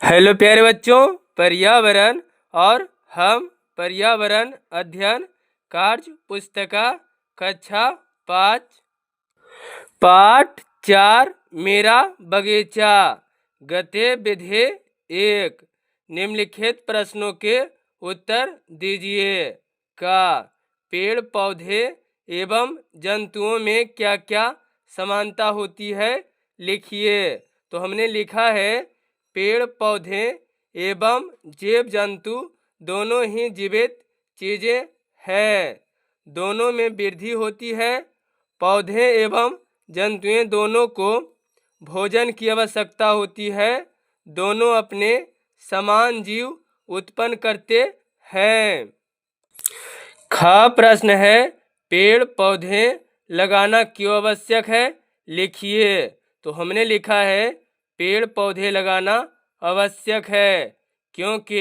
Hello प्यारे बच्चों, पर्यावरण और हम पर्यावरण अध्ययन कार्य पुस्तिका कक्षा 5 पाठ 4 मेरा बगीचा गतिविधि 1 निम्नलिखित प्रश्नों के उत्तर दीजिए। का पेड़ पौधे एवं जंतुओं में क्या क्या समानता होती है, लिखिए। तो हमने लिखा है पेड़ पौधे एवं जीव जंतु दोनों ही जीवित चीज़ें हैं, दोनों में वृद्धि होती है। पौधे एवं जंतुएं दोनों को भोजन की आवश्यकता होती है, दोनों अपने समान जीव उत्पन्न करते हैं। ख प्रश्न है पेड़ पौधे लगाना क्यों आवश्यक है, लिखिए। तो हमने लिखा है पेड़ पौधे लगाना आवश्यक है क्योंकि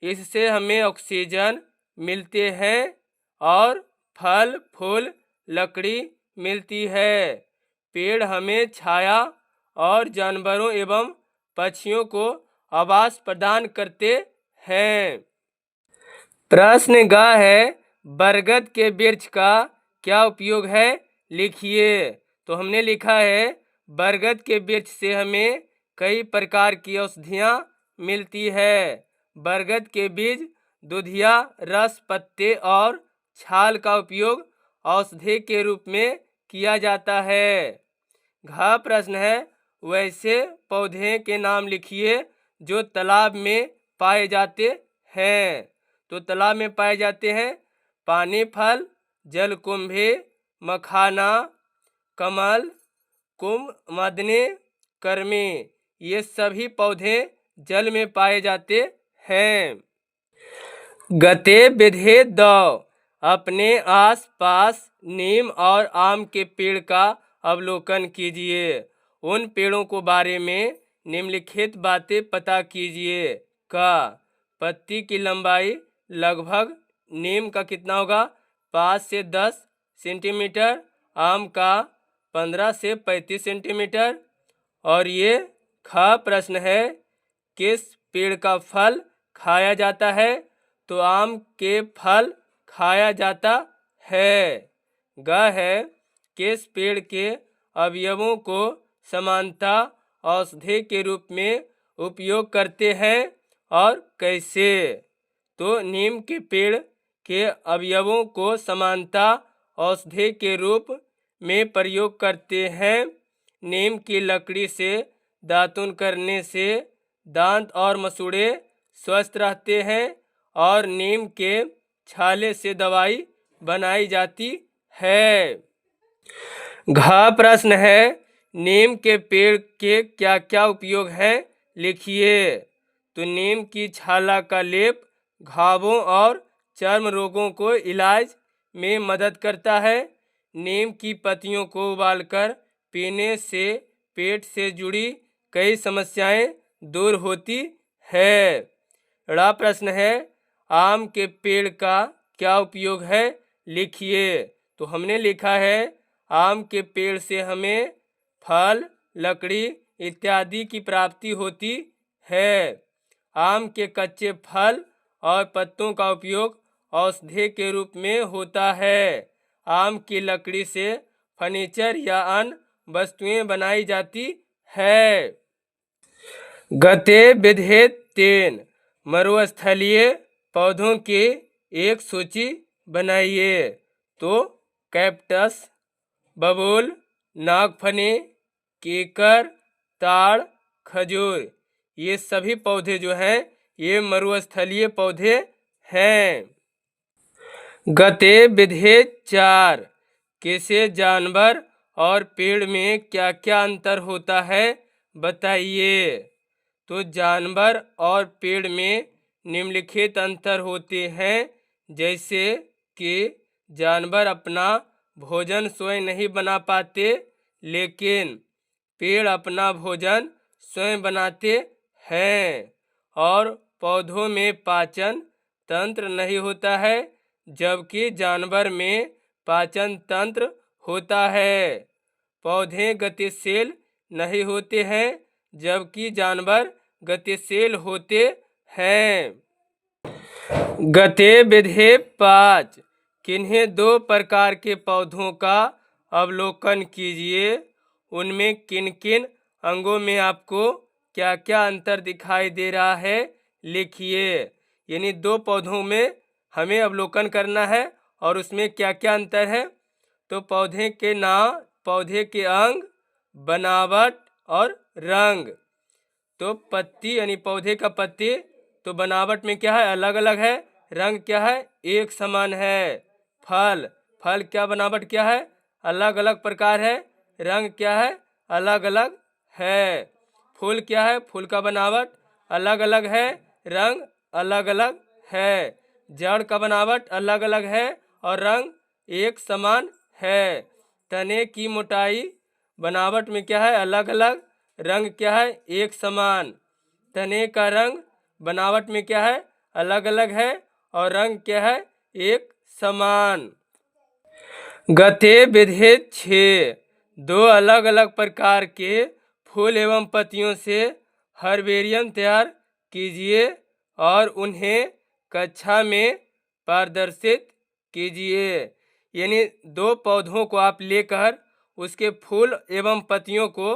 इससे हमें ऑक्सीजन मिलते हैं और फल फूल लकड़ी मिलती है। पेड़ हमें छाया और जानवरों एवं पक्षियों को आवास प्रदान करते हैं। प्रश्न ग है बरगद के वृक्ष का क्या उपयोग है, लिखिए। तो हमने लिखा है बरगद के वृक्ष से हमें कई प्रकार की औषधियाँ मिलती है। बरगद के बीज, दूधिया, रस, पत्ते और छाल का उपयोग औषधि के रूप में किया जाता है। घ प्रश्न है वैसे पौधे के नाम लिखिए जो तालाब में पाए जाते हैं। तो तालाब में पाए जाते हैं पानी फल, जलकुंभी, मखाना, कमल, कुमुदिनी, कर्मी। ये सभी पौधे जल में पाए जाते हैं। गतिविधि 2 अपने आसपास नीम और आम के पेड़ का अवलोकन कीजिए। उन पेड़ों को बारे में निम्नलिखित बातें पता कीजिए। का पत्ती की लंबाई लगभग नीम का कितना होगा 5 से 10 सेंटीमीटर, आम का 15 से 35 सेंटीमीटर। और ये ख प्रश्न है किस पेड़ का फल खाया जाता है, तो आम के फल खाया जाता है। ग है किस पेड़ के अवयवों को समानता औषधि के रूप में उपयोग करते हैं और कैसे। तो नीम के पेड़ के अवयवों को समानता औषधि के रूप में प्रयोग करते हैं। नीम की लकड़ी से दातुन करने से दांत और मसूड़े स्वस्थ रहते हैं और नीम के छाले से दवाई बनाई जाती है। घ प्रश्न है नीम के पेड़ के क्या क्या उपयोग है, लिखिए। तो नीम की छाला का लेप घावों और चर्म रोगों को इलाज में मदद करता है। नीम की पत्तियों को उबालकर पीने से पेट से जुड़ी कई समस्याएं दूर होती है। ड़ा प्रश्न है आम के पेड़ का क्या उपयोग है, लिखिए। तो हमने लिखा है आम के पेड़ से हमें फल, लकड़ी इत्यादि की प्राप्ति होती है। आम के कच्चे फल और पत्तों का उपयोग औषधि के रूप में होता है। आम की लकड़ी से फर्नीचर या अन्य वस्तुएं बनाई जाती है। गतिविधि 3 मरुस्थलीय पौधों की एक सूची बनाइए। तो कैक्टस, बबूल, नागफनी, कीकर, ताड़, खजूर, ये सभी पौधे जो हैं ये मरुस्थलीय पौधे हैं। गतिविधि 4 किसी जानवर और पेड़ में क्या क्या अंतर होता है, बताइए। तो जानवर और पेड़ में निम्नलिखित अंतर होते हैं जैसे कि जानवर अपना भोजन स्वयं नहीं बना पाते, लेकिन पेड़ अपना भोजन स्वयं बनाते हैं। और पौधों में पाचन तंत्र नहीं होता है जबकि जानवर में पाचन तंत्र होता है। पौधे गतिशील नहीं होते हैं जबकि जानवर गतिशील होते हैं। गतिविधि 5। किन्हीं 2 प्रकार के पौधों का अवलोकन कीजिए। उनमें किन किन अंगों में आपको क्या क्या अंतर दिखाई दे रहा है लिखिए। यानी 2 पौधों में हमें अवलोकन करना है और उसमें क्या क्या अंतर है। तो पौधे के नाम, पौधे के अंग, बनावट और रंग। तो पत्ती यानी पौधे का पत्ती तो बनावट में क्या है, अलग अलग है। रंग क्या है, एक समान है। फल, फल क्या बनावट क्या है, अलग अलग प्रकार है। रंग क्या है, अलग अलग है। फूल क्या है, फूल का बनावट अलग अलग है, रंग अलग अलग है। जड़ का बनावट अलग अलग है और रंग एक समान है। तने की मोटाई बनावट में क्या है, अलग अलग, रंग क्या है, एक समान। तने का रंग बनावट में क्या है, अलग अलग है और रंग क्या है, एक समान। गतिविधि 6। 2 अलग अलग प्रकार के फूल एवं पत्तियों से हर्बेरियम तैयार कीजिए और उन्हें कक्षा में प्रदर्शित कीजिए। यानी 2 पौधों को आप लेकर उसके फूल एवं पत्तियों को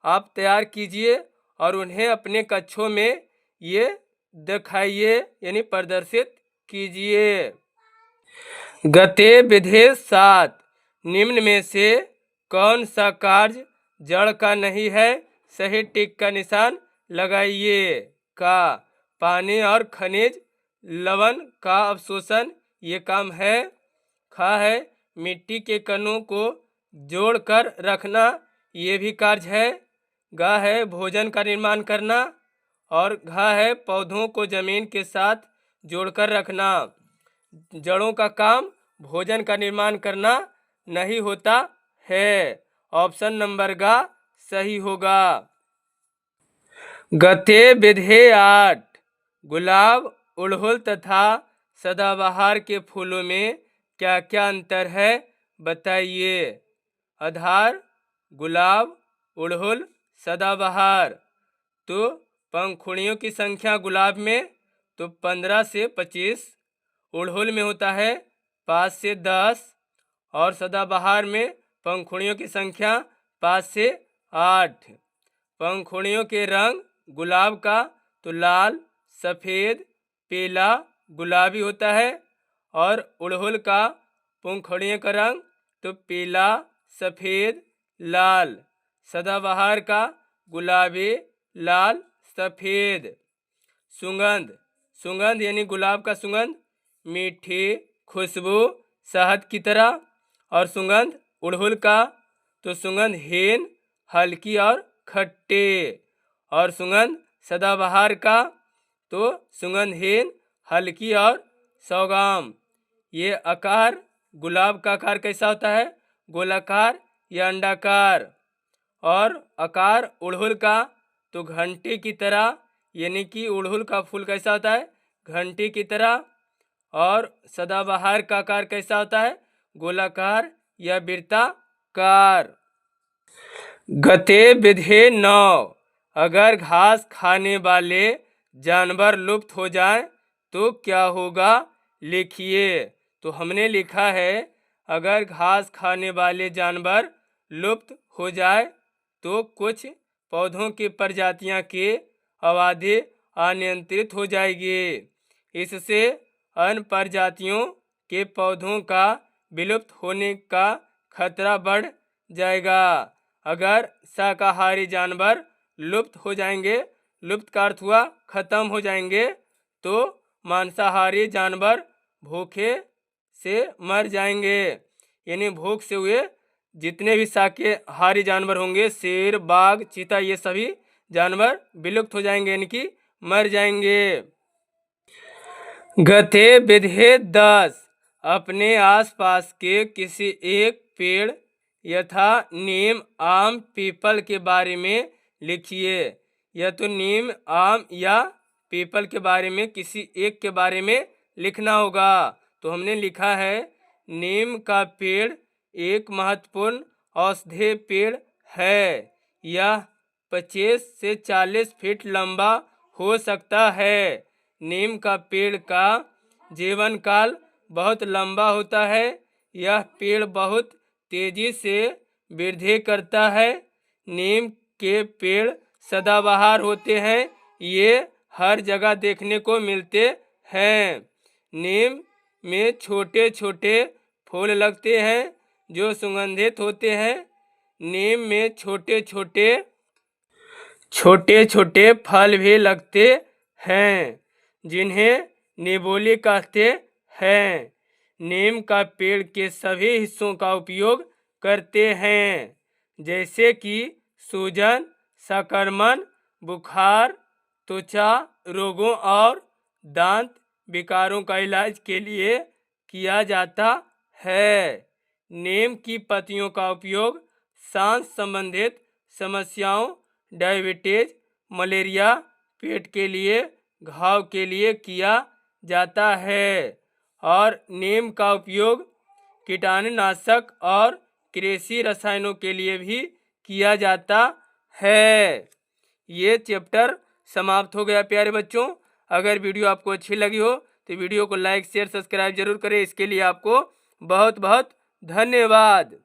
आप तैयार कीजिए और उन्हें अपने कक्षों में ये दिखाइए, यानी प्रदर्शित कीजिए। गतिविधि 7। निम्न में से कौन सा कार्य जड़ का नहीं है, सही टिक का निशान लगाइए। का पानी और खनिज लवण का अवशोषण ये काम है। खा है मिट्टी के कणों को जोड़कर रखना, ये भी कार्य है। गा है भोजन का निर्माण करना और घा है पौधों को जमीन के साथ जोड़कर रखना। जड़ों का काम भोजन का निर्माण करना नहीं होता है। ऑप्शन नंबर गा सही होगा। गतिविधि 8। गुलाब, अड़हुल तथा सदाबहार के फूलों में क्या क्या अंतर है बताइए। आधार, गुलाब, अड़हुल, सदाबहार। तो पंखुड़ियों की संख्या गुलाब में तो 15 से 25, अड़हुल में होता है 5 से 10 और सदाबहार में पंखुड़ियों की संख्या 5 से 8। पंखुड़ियों के रंग गुलाब का तो लाल, सफ़ेद, पीला, गुलाबी होता है और अड़हुल का पंखुड़ियों का रंग तो पीला, सफ़ेद, लाल। सदाबहार का गुलाबी, लाल, सफ़ेद। सुगंध, सुगंध यानी गुलाब का सुगंध मीठी खुशबू शहद की तरह और सुगंध अड़हुल का तो सुगंध हीन, हल्की और खट्टे। और सुगंध सदाबहार का तो सुगंधहीन, हल्की और सौगाम। ये आकार, गुलाब का आकार कैसा होता है, गोलाकार या अंडाकार। और आकार अड़हुल का तो घंटी की तरह, यानी कि अड़हुल का फूल कैसा होता है, घंटी की तरह। और सदाबहार का आकार कैसा होता है, गोलाकार या वृत्ताकार। गतिविधि 9। अगर घास खाने वाले जानवर लुप्त हो जाए तो क्या होगा लिखिए। तो हमने लिखा है अगर घास खाने वाले जानवर लुप्त हो जाए तो कुछ पौधों की प्रजातियां की आबादी अनियंत्रित हो जाएगी। इससे अन्य प्रजातियों के पौधों का विलुप्त होने का खतरा बढ़ जाएगा। अगर शाकाहारी जानवर लुप्त हो जाएंगे, लुप्त का अर्थ हुआ खत्म हो जाएंगे, तो मांसाहारी जानवर भूखे से मर जाएंगे। यानी भूख से हुए जितने भी शाकाहारी जानवर होंगे, शेर, बाघ, चीता, ये सभी जानवर विलुप्त हो जाएंगे, यानी कि मर जाएंगे। गतिविधि 10। अपने आसपास के किसी एक पेड़ यथा नीम, आम, पीपल के बारे में लिखिए। या तो नीम, आम या पीपल के बारे में किसी एक के बारे में लिखना होगा। तो हमने लिखा है नीम का पेड़ एक महत्वपूर्ण औषधीय पेड़ है। यह 25 से 40 फीट लंबा हो सकता है। नीम का पेड़ का जीवन काल बहुत लंबा होता है। यह पेड़ बहुत तेजी से वृद्धि करता है। नीम के पेड़ सदाबहार होते हैं। ये हर जगह देखने को मिलते हैं। नीम में छोटे छोटे फूल लगते हैं जो सुगंधित होते हैं। नीम में छोटे छोटे फल भी लगते हैं जिन्हें निबोली कहते हैं। नीम का पेड़ के सभी हिस्सों का उपयोग करते हैं, जैसे कि सूजन, संक्रमण, बुखार, त्वचा रोगों और दांत विकारों का इलाज के लिए किया जाता है। नीम की पत्तियों का उपयोग सांस संबंधित समस्याओं, डायबिटीज, मलेरिया, पेट के लिए घाव के लिए किया जाता है। और नीम का उपयोग कीटाणुनाशक और कृषि रसायनों के लिए भी किया जाता है। ये चैप्टर समाप्त हो गया प्यारे बच्चों। अगर वीडियो आपको अच्छी लगी हो तो वीडियो को लाइक, शेयर, सब्सक्राइब जरूर करें। इसके लिए आपको बहुत बहुत धन्यवाद।